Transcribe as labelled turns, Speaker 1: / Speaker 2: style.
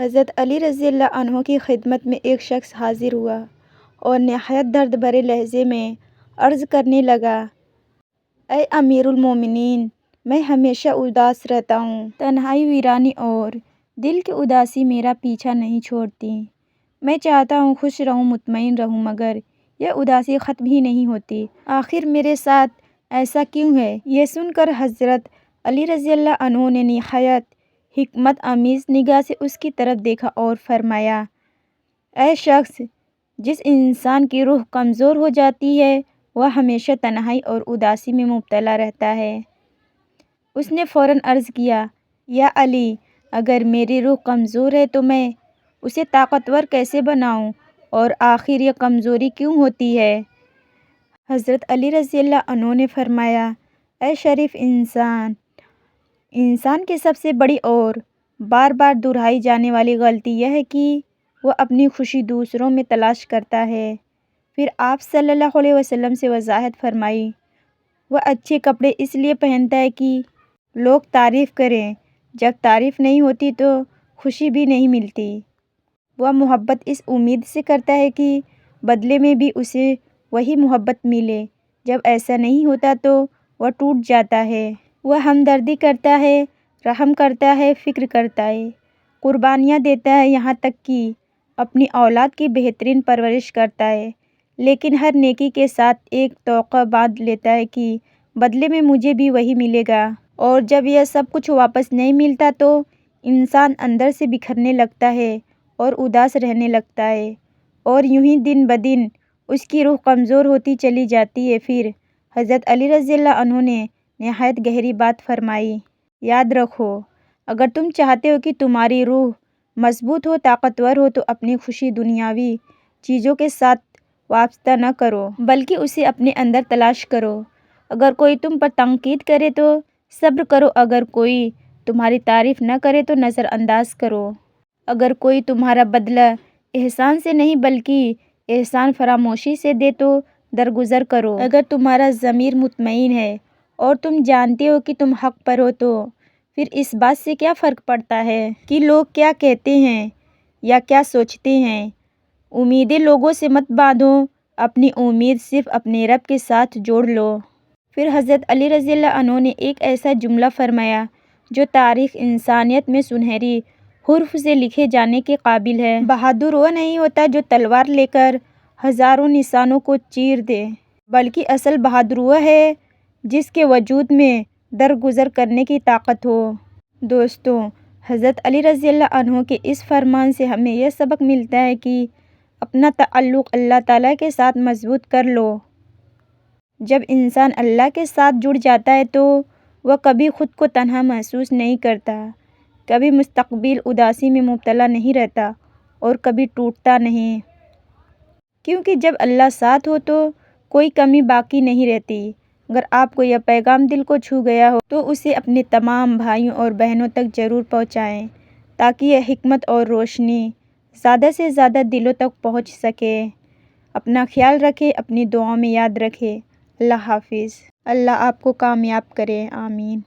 Speaker 1: حضرت علی رضی اللہ عنہ کی خدمت میں ایک شخص حاضر ہوا اور نہایت درد بھرے لہجے میں عرض کرنے لگا، اے امیر المومنین، میں ہمیشہ اداس رہتا ہوں۔ تنہائی، ویرانی اور دل کی اداسی میرا پیچھا نہیں چھوڑتی۔ میں چاہتا ہوں خوش رہوں، مطمئن رہوں، مگر یہ اداسی ختم ہی نہیں ہوتی۔ آخر میرے ساتھ ایسا کیوں ہے؟ یہ سن کر حضرت علی رضی اللہ عنہ نے نہایت حکمت آمیز نگاہ سے اس کی طرف دیکھا اور فرمایا، اے شخص، جس انسان کی روح کمزور ہو جاتی ہے وہ ہمیشہ تنہائی اور اداسی میں مبتلا رہتا ہے۔ اس نے فوراً عرض کیا، یا علی، اگر میری روح کمزور ہے تو میں اسے طاقتور کیسے بناؤں، اور آخر یہ کمزوری کیوں ہوتی ہے؟ حضرت علی رضی اللہ عنہ نے فرمایا، اے شریف انسان، انسان کی سب سے بڑی اور بار بار دہرائی جانے والی غلطی یہ ہے کہ وہ اپنی خوشی دوسروں میں تلاش کرتا ہے۔ پھر آپ صلی اللہ علیہ وسلم سے وضاحت فرمائی، وہ اچھے کپڑے اس لیے پہنتا ہے کہ لوگ تعریف کریں، جب تعریف نہیں ہوتی تو خوشی بھی نہیں ملتی۔ وہ محبت اس امید سے کرتا ہے کہ بدلے میں بھی اسے وہی محبت ملے، جب ایسا نہیں ہوتا تو وہ ٹوٹ جاتا ہے۔ وہ ہمدردی کرتا ہے، رحم کرتا ہے، فکر کرتا ہے، قربانیاں دیتا ہے، یہاں تک کہ اپنی اولاد کی بہترین پرورش کرتا ہے، لیکن ہر نیکی کے ساتھ ایک توقع باندھ لیتا ہے کہ بدلے میں مجھے بھی وہی ملے گا۔ اور جب یہ سب کچھ واپس نہیں ملتا تو انسان اندر سے بکھرنے لگتا ہے اور اداس رہنے لگتا ہے، اور یوں ہی دن بدن اس کی روح کمزور ہوتی چلی جاتی ہے۔ پھر حضرت علی رضی اللہ عنہ نے نہایت گہری بات فرمائی، یاد رکھو، اگر تم چاہتے ہو کہ تمہاری روح مضبوط ہو، طاقتور ہو، تو اپنی خوشی دنیاوی چیزوں کے ساتھ وابستہ نہ کرو، بلکہ اسے اپنے اندر تلاش کرو۔ اگر کوئی تم پر تنقید کرے تو صبر کرو، اگر کوئی تمہاری تعریف نہ کرے تو نظر انداز کرو، اگر کوئی تمہارا بدلہ احسان سے نہیں بلکہ احسان فراموشی سے دے تو درگزر کرو۔ اگر تمہارا ضمیر مطمئن ہے اور تم جانتے ہو کہ تم حق پر ہو تو پھر اس بات سے کیا فرق پڑتا ہے کہ لوگ کیا کہتے ہیں یا کیا سوچتے ہیں؟ امیدیں لوگوں سے مت باندھو، اپنی امید صرف اپنے رب کے ساتھ جوڑ لو۔ پھر حضرت علی رضی اللہ عنہ نے ایک ایسا جملہ فرمایا جو تاریخ انسانیت میں سنہری حروف سے لکھے جانے کے قابل ہے، بہادر وہ نہیں ہوتا جو تلوار لے کر ہزاروں نشانوں کو چیر دے، بلکہ اصل بہادر وہ ہے جس کے وجود میں درگزر کرنے کی طاقت ہو۔ دوستو، حضرت علی رضی اللہ عنہ کے اس فرمان سے ہمیں یہ سبق ملتا ہے کہ اپنا تعلق اللہ تعالیٰ کے ساتھ مضبوط کر لو۔ جب انسان اللہ کے ساتھ جڑ جاتا ہے تو وہ کبھی خود کو تنہا محسوس نہیں کرتا، کبھی مستقبل اداسی میں مبتلا نہیں رہتا، اور کبھی ٹوٹتا نہیں، کیونکہ جب اللہ ساتھ ہو تو کوئی کمی باقی نہیں رہتی۔ اگر آپ کو یہ پیغام دل کو چھو گیا ہو تو اسے اپنے تمام بھائیوں اور بہنوں تک ضرور پہنچائیں، تاکہ یہ حکمت اور روشنی زیادہ سے زیادہ دلوں تک پہنچ سکے۔ اپنا خیال رکھیں، اپنی دعاؤں میں یاد رکھیں۔ اللہ حافظ۔ اللہ آپ کو کامیاب کرے، آمین۔